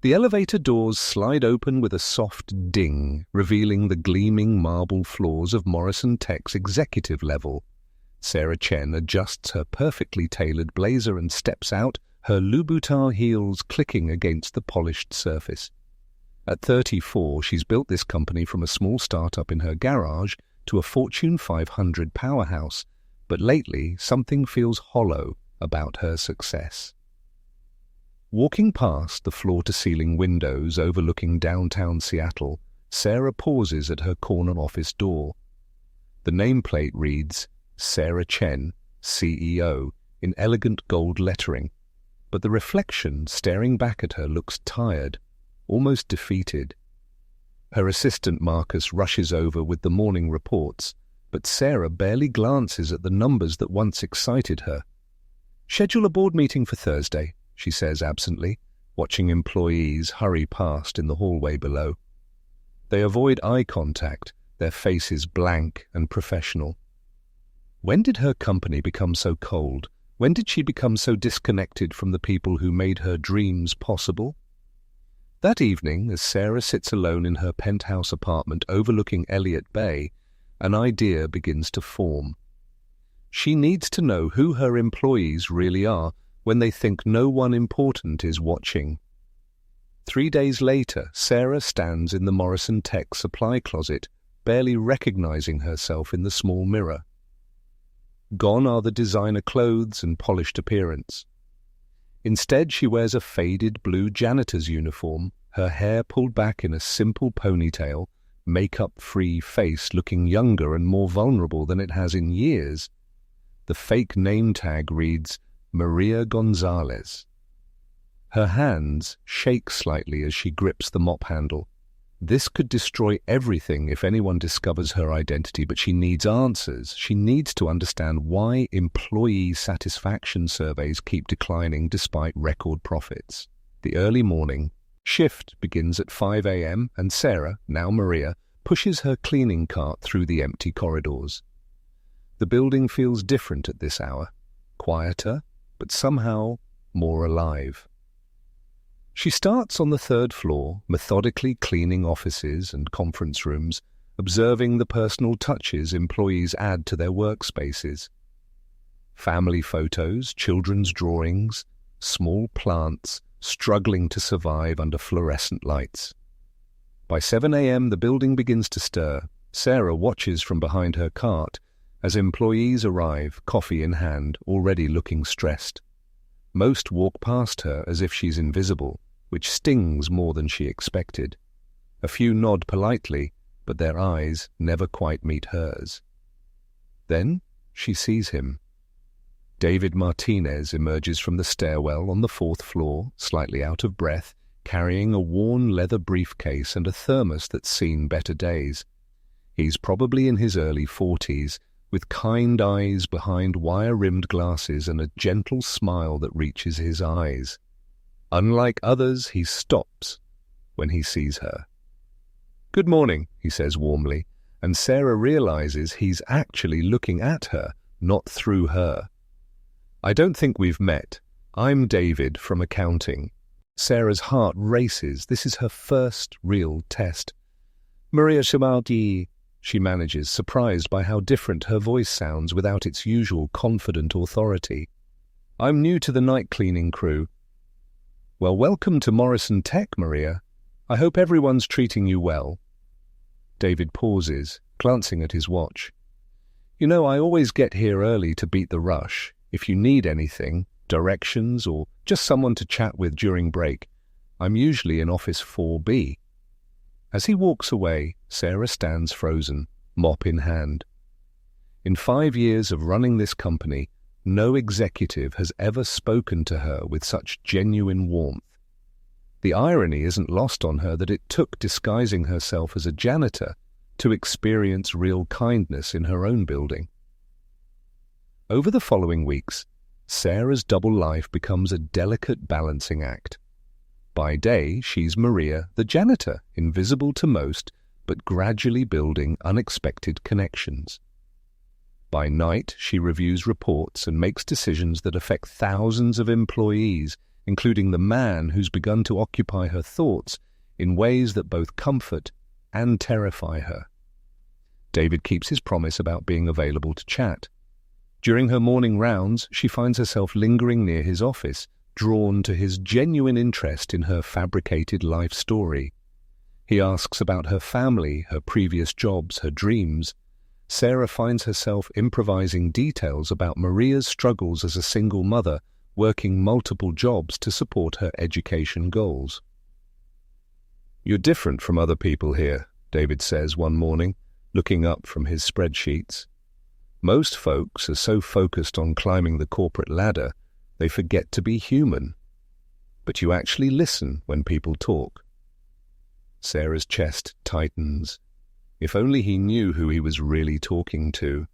The elevator doors slide open with a soft ding, revealing the gleaming marble floors of Morrison Tech's executive level. Sarah Chen adjusts her perfectly tailored blazer and steps out, her Louboutin heels clicking against the polished surface. At 34, she's built this company from a small startup in her garage to a Fortune 500 powerhouse, but lately something feels hollow about her success. Walking past the floor-to-ceiling windows overlooking downtown Seattle, Sarah pauses at her corner office door. The nameplate reads, Sarah Chen, CEO, in elegant gold lettering, but the reflection staring back at her looks tired, almost defeated. Her assistant Marcus rushes over with the morning reports, but Sarah barely glances at the numbers that once excited her. "Schedule a board meeting for Thursday," she says absently, watching employees hurry past in the hallway below. They avoid eye contact, their faces blank and professional. When did her company become so cold? When did she become so disconnected from the people who made her dreams possible? That evening, as Sarah sits alone in her penthouse apartment overlooking Elliott Bay, an idea begins to form. She needs to know who her employees really are when they think no one important is watching. 3 days later, Sarah stands in the Morrison Tech supply closet, barely recognizing herself in the small mirror. Gone are the designer clothes and polished appearance. Instead, she wears a faded blue janitor's uniform, her hair pulled back in a simple ponytail, makeup-free face looking younger and more vulnerable than it has in years. The fake name tag reads, Maria Gonzalez. Her hands shake slightly as she grips the mop handle. This could destroy everything if anyone discovers her identity, but she needs answers. She needs to understand why employee satisfaction surveys keep declining despite record profits. The early morning shift begins at 5 a.m. and Sarah, now Maria, pushes her cleaning cart through the empty corridors. The building feels different at this hour, quieter, but somehow more alive. She starts on the 3rd floor, methodically cleaning offices and conference rooms, observing the personal touches employees add to their workspaces. Family photos, children's drawings, small plants struggling to survive under fluorescent lights. By 7 a.m. the building begins to stir. Sarah watches from behind her cart as employees arrive, coffee in hand, already looking stressed. Most walk past her as if she's invisible, which stings more than she expected. A few nod politely, but their eyes never quite meet hers. Then she sees him. David Martinez emerges from the stairwell on the 4th floor, slightly out of breath, carrying a worn leather briefcase and a thermos that's seen better days. He's probably in his early 40s, with kind eyes behind wire-rimmed glasses and a gentle smile that reaches his eyes. Unlike others, he stops when he sees her. "Good morning," he says warmly, and Sarah realizes he's actually looking at her, not through her. "I don't think we've met. I'm David from accounting." Sarah's heart races. This is her first real test. "Maria Shimaldi," she manages, surprised by how different her voice sounds without its usual confident authority. "I'm new to the night cleaning crew." "Well, welcome to Morrison Tech, Maria. I hope everyone's treating you well." David pauses, glancing at his watch. "You know, I always get here early to beat the rush. If you need anything, directions, or just someone to chat with during break, I'm usually in office 4B. As he walks away, Sarah stands frozen, mop in hand. In 5 years of running this company, no executive has ever spoken to her with such genuine warmth. The irony isn't lost on her that it took disguising herself as a janitor to experience real kindness in her own building. Over the following weeks, Sarah's double life becomes a delicate balancing act. By day, she's Maria, the janitor, invisible to most, but gradually building unexpected connections. By night, she reviews reports and makes decisions that affect thousands of employees, including the man who's begun to occupy her thoughts in ways that both comfort and terrify her. David keeps his promise about being available to chat. During her morning rounds, she finds herself lingering near his office, drawn to his genuine interest in her fabricated life story. He asks about her family, her previous jobs, her dreams. Sarah finds herself improvising details about Maria's struggles as a single mother, working multiple jobs to support her education goals. "You're different from other people here," David says one morning, looking up from his spreadsheets. "Most folks are so focused on climbing the corporate ladder, they forget to be human. But you actually listen when people talk." Sarah's chest tightens. If only he knew who he was really talking to.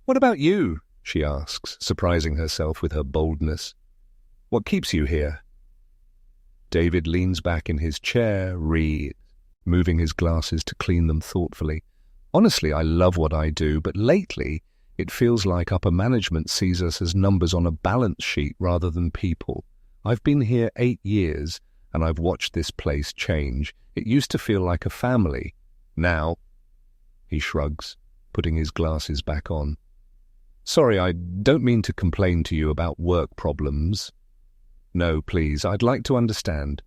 "What about you?" she asks, surprising herself with her boldness. "What keeps you here?" David leans back in his chair, moving his glasses to clean them thoughtfully. "Honestly, I love what I do, but lately it feels like upper management sees us as numbers on a balance sheet rather than people. I've been here 8 years, and I've watched this place change. It used to feel like a family. Now," he shrugs, putting his glasses back on. "Sorry, I don't mean to complain to you about work problems." "No, please, I'd like to understand."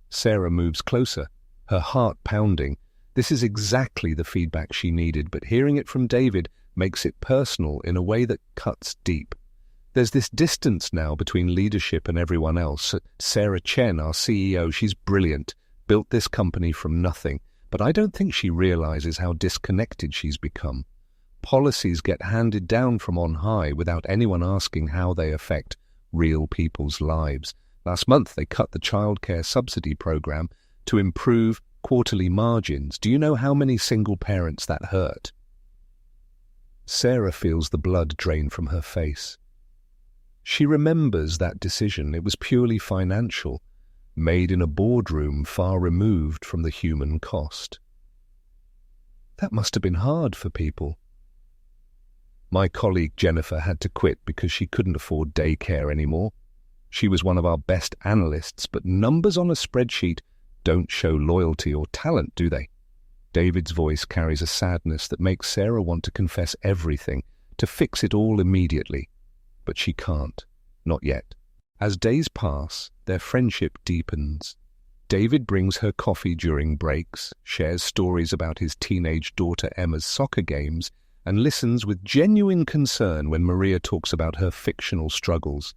Sarah moves closer, her heart pounding. This is exactly the feedback she needed, but hearing it from David makes it personal in a way that cuts deep. There's this distance now between leadership and everyone else. Sarah Chen, our CEO, she's brilliant, built this company from nothing, but I don't think she realizes how disconnected she's become. Policies get handed down from on high without anyone asking how they affect real people's lives. Last month, they cut the childcare subsidy program to improve quarterly margins. Do you know how many single parents that hurt? Sarah feels the blood drain from her face. She remembers that decision. It was purely financial, made in a boardroom far removed from the human cost. That must have been hard for people. My colleague Jennifer had to quit because she couldn't afford daycare anymore. She was one of our best analysts, but numbers on a spreadsheet don't show loyalty or talent, do they? David's voice carries a sadness that makes Sarah want to confess everything, to fix it all immediately. But she can't. Not yet. As days pass, their friendship deepens. David brings her coffee during breaks, shares stories about his teenage daughter Emma's soccer games, and listens with genuine concern when Maria talks about her fictional struggles.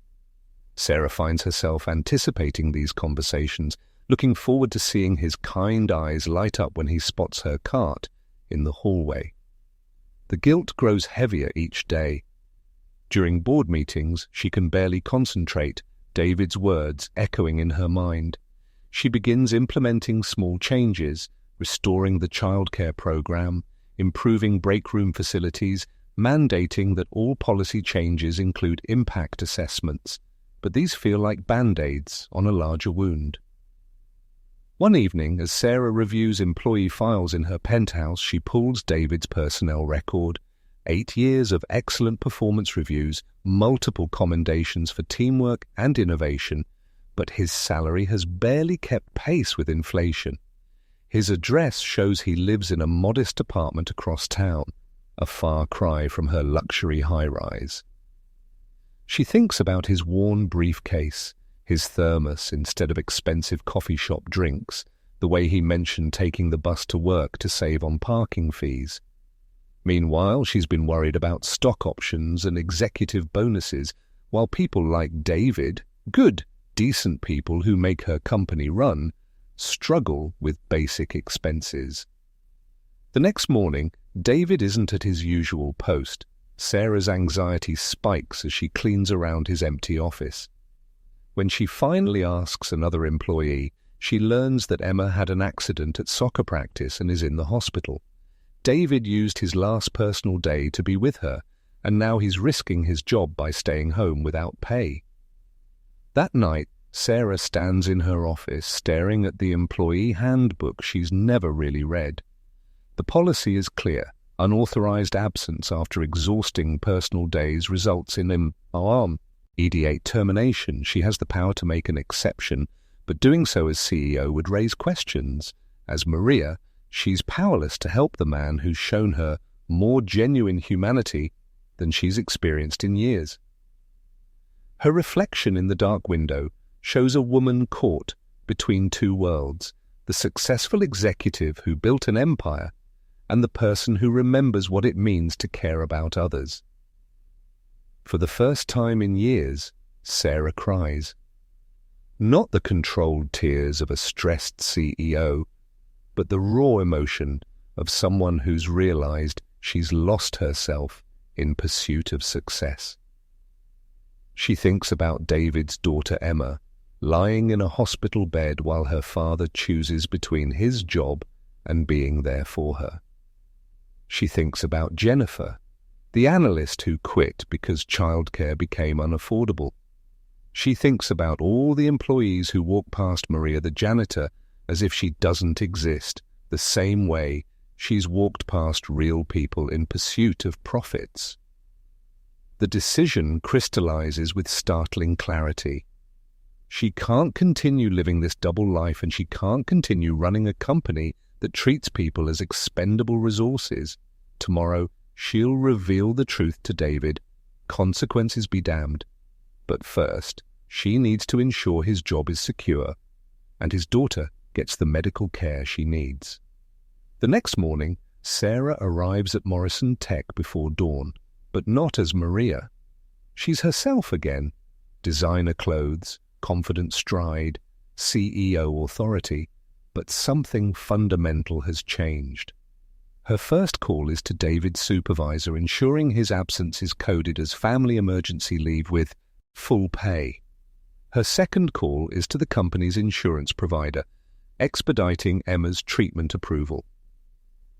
Sarah finds herself anticipating these conversations, looking forward to seeing his kind eyes light up when he spots her cart in the hallway. The guilt grows heavier each day. During board meetings, she can barely concentrate, David's words echoing in her mind. She begins implementing small changes, restoring the childcare program, improving break room facilities, mandating that all policy changes include impact assessments, but these feel like band-aids on a larger wound. One evening, as Sarah reviews employee files in her penthouse, she pulls David's personnel record. 8 years of excellent performance reviews, multiple commendations for teamwork and innovation, but his salary has barely kept pace with inflation. His address shows he lives in a modest apartment across town, a far cry from her luxury high-rise. She thinks about his worn briefcase, his thermos instead of expensive coffee shop drinks, the way he mentioned taking the bus to work to save on parking fees. Meanwhile, she's been worried about stock options and executive bonuses, while people like David, good, decent people who make her company run, struggle with basic expenses. The next morning, David isn't at his usual post. Sarah's anxiety spikes as she cleans around his empty office. When she finally asks another employee, she learns that Emma had an accident at soccer practice and is in the hospital. David used his last personal day to be with her, and now he's risking his job by staying home without pay. That night, Sarah stands in her office staring at the employee handbook she's never really read. The policy is clear. Unauthorized absence after exhausting personal days results in Mediate termination. She has the power to make an exception, but doing so as CEO would raise questions. As Maria, she's powerless to help the man who's shown her more genuine humanity than she's experienced in years. Her reflection in the dark window shows a woman caught between two worlds, the successful executive who built an empire and the person who remembers what it means to care about others. For the first time in years, Sarah cries. Not the controlled tears of a stressed CEO, but the raw emotion of someone who's realized she's lost herself in pursuit of success. She thinks about David's daughter Emma, lying in a hospital bed while her father chooses between his job and being there for her. She thinks about Jennifer, the analyst who quit because childcare became unaffordable. She thinks about all the employees who walk past Maria the janitor as if she doesn't exist, the same way she's walked past real people in pursuit of profits. The decision crystallizes with startling clarity. She can't continue living this double life, and she can't continue running a company that treats people as expendable resources. Tomorrow, she'll reveal the truth to David. Consequences be damned. But first, she needs to ensure his job is secure and his daughter gets the medical care she needs. The next morning, Sarah arrives at Morrison Tech before dawn, but not as Maria. She's herself again. Designer clothes, confident stride, CEO authority, but something fundamental has changed. Her first call is to David's supervisor, ensuring his absence is coded as family emergency leave with full pay. Her second call is to the company's insurance provider, expediting Emma's treatment approval.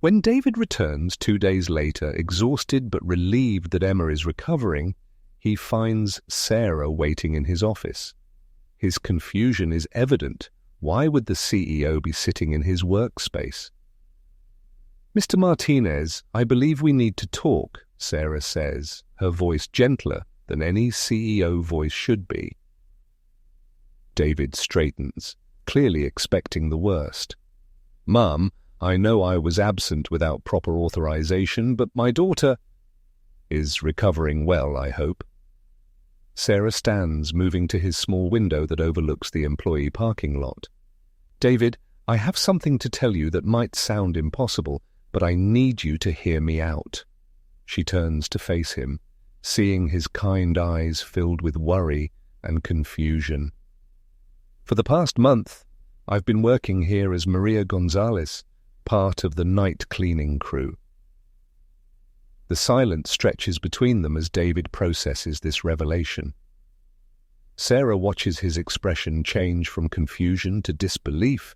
When David returns 2 days later, exhausted but relieved that Emma is recovering, he finds Sarah waiting in his office. His confusion is evident. Why would the CEO be sitting in his workspace? "Mr. Martinez, I believe we need to talk," Sarah says, her voice gentler than any CEO voice should be. David straightens, clearly expecting the worst. "Mum, I know I was absent without proper authorization, but my daughter is recovering well, I hope." Sarah stands, moving to his small window that overlooks the employee parking lot. "David, I have something to tell you that might sound impossible, but I need you to hear me out." She turns to face him, seeing his kind eyes filled with worry and confusion. "For the past month, I've been working here as Maria Gonzalez, part of the night cleaning crew." The silence stretches between them as David processes this revelation. Sarah watches his expression change from confusion to disbelief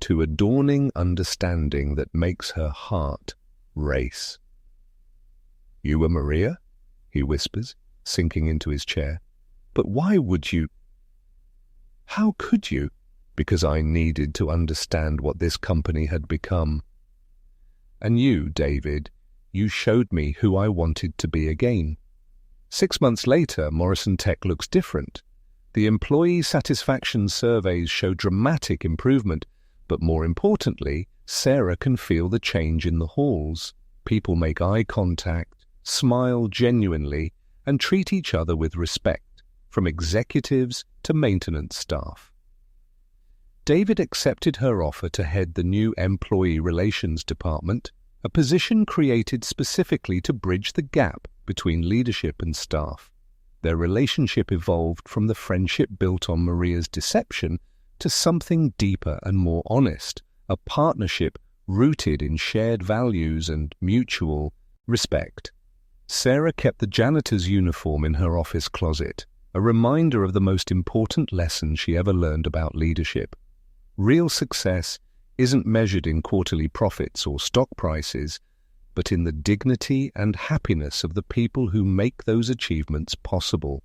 to a dawning understanding that makes her heart race. "You were Maria?" he whispers, sinking into his chair. "But why would you?" "How could you?" "Because I needed to understand what this company had become. And you, David, you showed me who I wanted to be again." 6 months later, Morrison Tech looks different. The employee satisfaction surveys show dramatic improvement, but more importantly, Sarah can feel the change in the halls. People make eye contact, smile genuinely, and treat each other with respect, from executives to maintenance staff. David accepted her offer to head the new Employee Relations Department, a position created specifically to bridge the gap between leadership and staff. Their relationship evolved from the friendship built on Maria's deception to something deeper and more honest, a partnership rooted in shared values and mutual respect. Sarah kept the janitor's uniform in her office closet, a reminder of the most important lesson she ever learned about leadership. Real success isn't measured in quarterly profits or stock prices, but in the dignity and happiness of the people who make those achievements possible.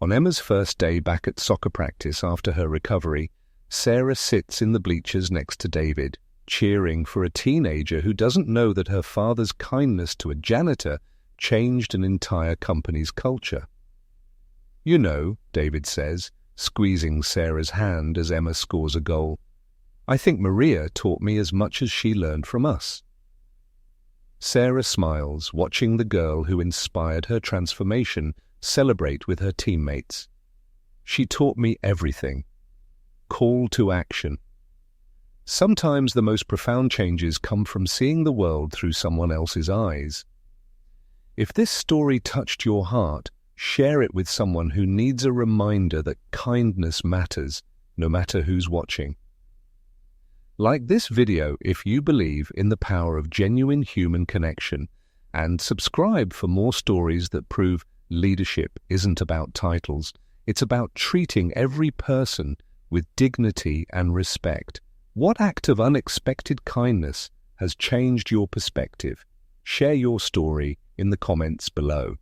On Emma's first day back at soccer practice after her recovery, Sarah sits in the bleachers next to David, cheering for a teenager who doesn't know that her father's kindness to a janitor changed an entire company's culture. You know, David says, squeezing Sarah's hand as Emma scores a goal, I think Maria taught me as much as she learned from us. Sarah smiles, watching the girl who inspired her transformation celebrate with her teammates. She taught me everything. Call to action. Sometimes the most profound changes come from seeing the world through someone else's eyes. If this story touched your heart, share it with someone who needs a reminder that kindness matters, no matter who's watching. Like this video if you believe in the power of genuine human connection, and subscribe for more stories that prove leadership isn't about titles. It's about treating every person with dignity and respect. What act of unexpected kindness has changed your perspective? Share your story in the comments below.